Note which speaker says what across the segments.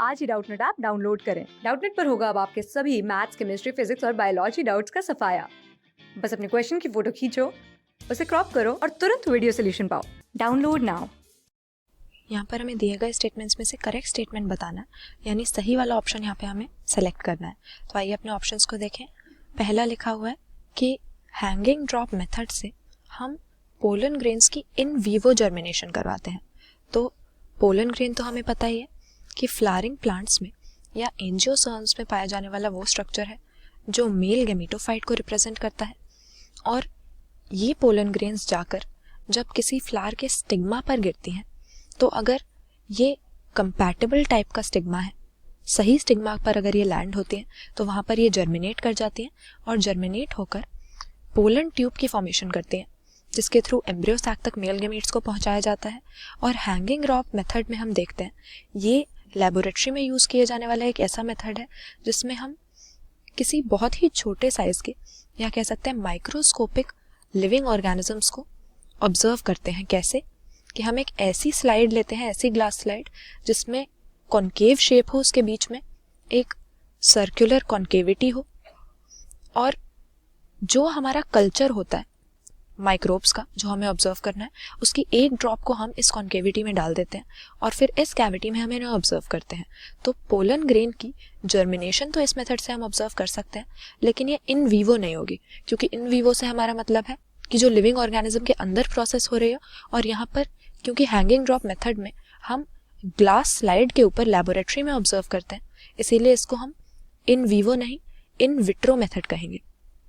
Speaker 1: आज ही Doubtnut app download करें। Doubtnut पर होगा अब आपके सभी मैथ्स, केमिस्ट्री, फिजिक्स और बायोलॉजी डाउट्स का सफाया। बस अपने क्वेश्चन की फोटो खींचो, उसे क्रॉप करो और तुरंत वीडियो सोल्यूशन पाओ। Download now.
Speaker 2: यहाँ पर हमें दिए गए स्टेटमेंट्स में से करेक्ट स्टेटमेंट बताना है, यानी सही वाला ऑप्शन यहाँ पे हमें सेलेक्ट करना है। तो आइए अपने ऑप्शंस को देखें। पहला लिखा हुआ है कि हैंगिंग ड्रॉप मेथड से हम पोलन ग्रेन्स की इन वीवो जर्मिनेशन करवाते हैं। तो पोलन ग्रेन तो हमें पता ही है कि फ्लावरिंग प्लांट्स में या एंजियोस्पर्म्स में पाया जाने वाला वो स्ट्रक्चर है जो मेल गैमेटोफाइट को रिप्रेजेंट करता है, और ये पोलन ग्रेन्स जाकर जब किसी फ्लावर के स्टिग्मा पर गिरती हैं तो अगर ये कंपैटिबल टाइप का स्टिग्मा है, सही स्टिग्मा पर अगर ये लैंड होती हैं तो वहाँ पर ये जर्मिनेट कर जाती हैं और जर्मिनेट होकर पोलन ट्यूब की फॉर्मेशन करती हैं, जिसके थ्रू एम्ब्रियो सैक तक मेल गैमीट्स को पहुंचाया जाता है। और हैंगिंग ड्रॉप मेथड में हम देखते हैं ये लेबोरेटरी में यूज़ किए जाने वाला एक ऐसा मेथड है जिसमें हम किसी बहुत ही छोटे साइज के या कह सकते हैं माइक्रोस्कोपिक लिविंग ऑर्गेनिजम्स को ऑब्जर्व करते हैं। कैसे कि हम एक ऐसी स्लाइड लेते हैं, ऐसी ग्लास स्लाइड जिसमें कॉन्केव शेप हो, उसके बीच में एक सर्कुलर कॉन्केविटी हो, और जो हमारा कल्चर होता है माइक्रोब्स का जो हमें ऑब्जर्व करना है उसकी एक ड्रॉप को हम इस कॉन्केविटी में डाल देते हैं और फिर इस कैविटी में हम इन्हें ऑब्जर्व करते हैं। तो पोलन ग्रेन की जर्मिनेशन तो इस मेथड से हम ऑब्जर्व कर सकते हैं, लेकिन ये इन वीवो नहीं होगी, क्योंकि इन वीवो से हमारा मतलब है कि जो लिविंग ऑर्गेनिज्म के अंदर प्रोसेस हो रही है। और यहाँ पर क्योंकि हैंगिंग ड्रॉप मेथड में हम ग्लास स्लाइड के ऊपर लेबोरेटरी में ऑब्जर्व करते हैं, इसीलिए इसको हम इन वीवो नहीं इन विट्रो मेथड कहेंगे।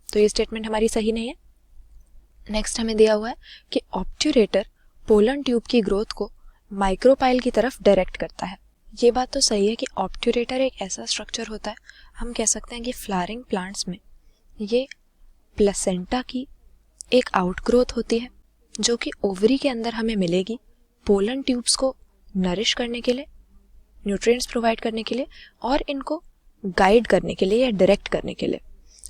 Speaker 2: तो ये स्टेटमेंट हमारी सही नहीं है। नेक्स्ट हमें दिया हुआ है कि ऑब्ट्यूरेटर पोलन ट्यूब की ग्रोथ को माइक्रोपाइल की तरफ डायरेक्ट करता है। ये बात तो सही है कि ऑब्ट्यूरेटर एक ऐसा स्ट्रक्चर होता है, हम कह सकते हैं कि फ्लावरिंग प्लांट्स में ये प्लेसेंटा की एक आउटग्रोथ होती है जो कि ओवरी के अंदर हमें मिलेगी पोलन ट्यूब्स को नरिश करने के लिए, न्यूट्रिएंट्स प्रोवाइड करने के लिए और इनको गाइड करने के लिए या डायरेक्ट करने के लिए।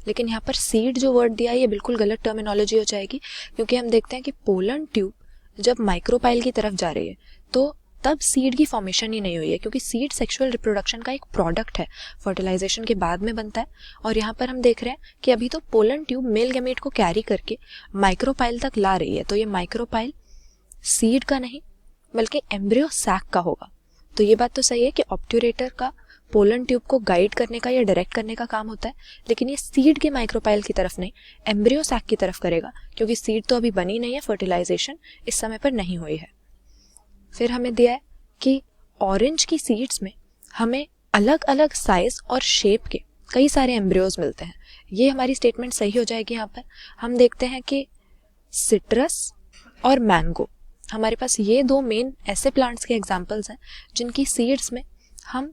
Speaker 2: लेकिन यहाँ पर सीड जो वर्ड दिया है ये बिल्कुल गलत टर्मिनोलॉजी हो जाएगी, क्योंकि हम देखते हैं कि पोलन ट्यूब जब माइक्रोपाइल की तरफ जा रही है तो तब सीड की फॉर्मेशन ही नहीं हुई है, क्योंकि सीड सेक्सुअल रिप्रोडक्शन का एक प्रोडक्ट है, फर्टिलाइजेशन के बाद में बनता है। और यहाँ पर हम देख रहे हैं कि अभी तो पोलन ट्यूब मेल गैमेट को कैरी करके माइक्रोपाइल तक ला रही है, तो ये माइक्रोपाइल सीड का नहीं बल्कि एम्ब्रियो सैक का होगा। तो ये बात तो सही है कि ऑब्ट्यूरेटर का पोलन ट्यूब को गाइड करने का या डायरेक्ट करने का काम होता है, लेकिन ये सीड के माइक्रोपाइल की तरफ नहीं, एम्ब्रियो सैक की तरफ करेगा, क्योंकि सीड तो अभी बनी नहीं है, फर्टिलाइजेशन इस समय पर नहीं हुई है। फिर हमें दिया है कि ऑरेंज की सीड्स में हमें अलग अलग साइज और शेप के कई सारे एम्ब्रियोज मिलते हैं। ये हमारी स्टेटमेंट सही हो जाएगी। यहाँ पर हम देखते हैं कि सिट्रस और मैंगो, हमारे पास ये दो मेन ऐसे प्लांट्स के एग्जाम्पल्स हैं जिनकी सीड्स में हम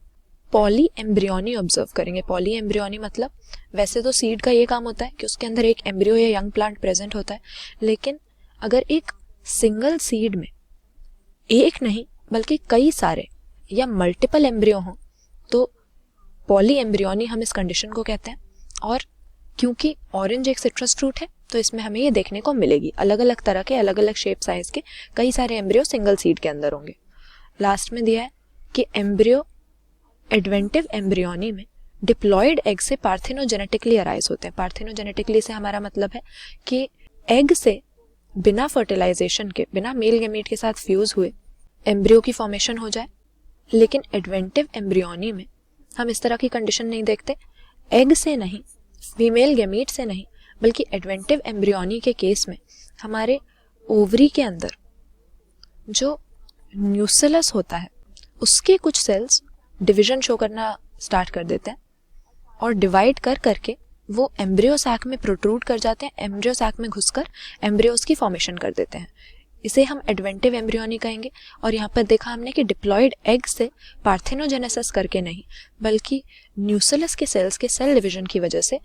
Speaker 2: पॉली एम्ब्रियोनी ऑब्जर्व करेंगे। पॉली एम्ब्रियोनी मतलब वैसे तो सीड का ये काम होता है कि उसके अंदर एक एम्ब्रियो या यंग प्लांट प्रेजेंट होता है, लेकिन अगर एक सिंगल सीड में एक नहीं बल्कि कई सारे या मल्टीपल एम्ब्रियो हों तो पॉली एम्ब्रियोनी हम इस कंडीशन को कहते हैं। और क्योंकि ऑरेंज एक सिट्रस फ्रूट है तो इसमें हमें ये देखने को मिलेगी, अलग अलग तरह के अलग अलग शेप साइज के कई सारे एम्ब्रियो सिंगल सीड के अंदर होंगे। लास्ट में दिया है कि एम्ब्रियो एडवेंटिव एम्ब्रियोनी में डिप्लॉयड एग से पार्थिनोजेनेटिकली अराइज होते हैं। पार्थिनोजेनेटिकली से हमारा मतलब है कि एग से बिना फर्टिलाइजेशन के, बिना मेल गैमीट के साथ फ्यूज हुए एम्ब्रियो की फॉर्मेशन हो जाए। लेकिन एडवेंटिव एम्ब्रियोनी में हम इस तरह की कंडीशन नहीं देखते, एग से नहीं, फीमेल गैमीट से नहीं, बल्कि एडवेंटिव एम्ब्रियोनी के केस में हमारे ओवरी के अंदर जो न्यूसेलस होता है उसके कुछ सेल्स डिवीजन शो करना स्टार्ट कर देते हैं और डिवाइड कर करके वो एम्ब्रियो सैक में प्रोट्रूड कर जाते हैं, एम्ब्रियो सैक में घुसकर एम्ब्रियोज की फॉर्मेशन कर देते हैं। इसे हम एडवेंटिव एम्ब्रियोनी कहेंगे। और यहाँ पर देखा हमने कि डिप्लॉयड एग से पार्थिनोजेनेसिस करके नहीं बल्कि न्यूसेलस के सेल्स के सेल डिवीजन की वजह से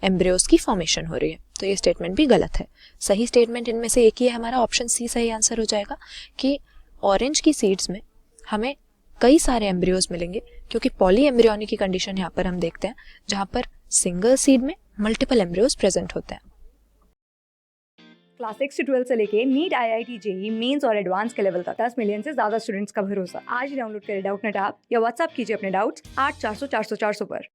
Speaker 2: एम्ब्रियोज की फॉर्मेशन हो रही है। तो ये स्टेटमेंट भी गलत है। सही स्टेटमेंट इनमें से एक ही है, हमारा ऑप्शन सी सही आंसर हो जाएगा कि ऑरेंज की सीड्स में हमें कई सारे एम्ब्रियोज मिलेंगे, क्योंकि पॉली एम्ब्रियोनी की कंडीशन यहाँ पर हम देखते हैं जहाँ पर सिंगल सीड में मल्टीपल एम्ब्रियोज प्रेजेंट होते हैं।
Speaker 1: क्लास 6 से 12 से लेके नीट, IIT, जेई, मेंस और एडवांस के लेवल तक 10 मिलियन से ज्यादा स्टूडेंट्स का भरोसा। आज ही डाउनलोड करें डाउटनेट ऐप या व्हाट्सएप कीजिए अपने डाउट्स 8400 400 400 पर।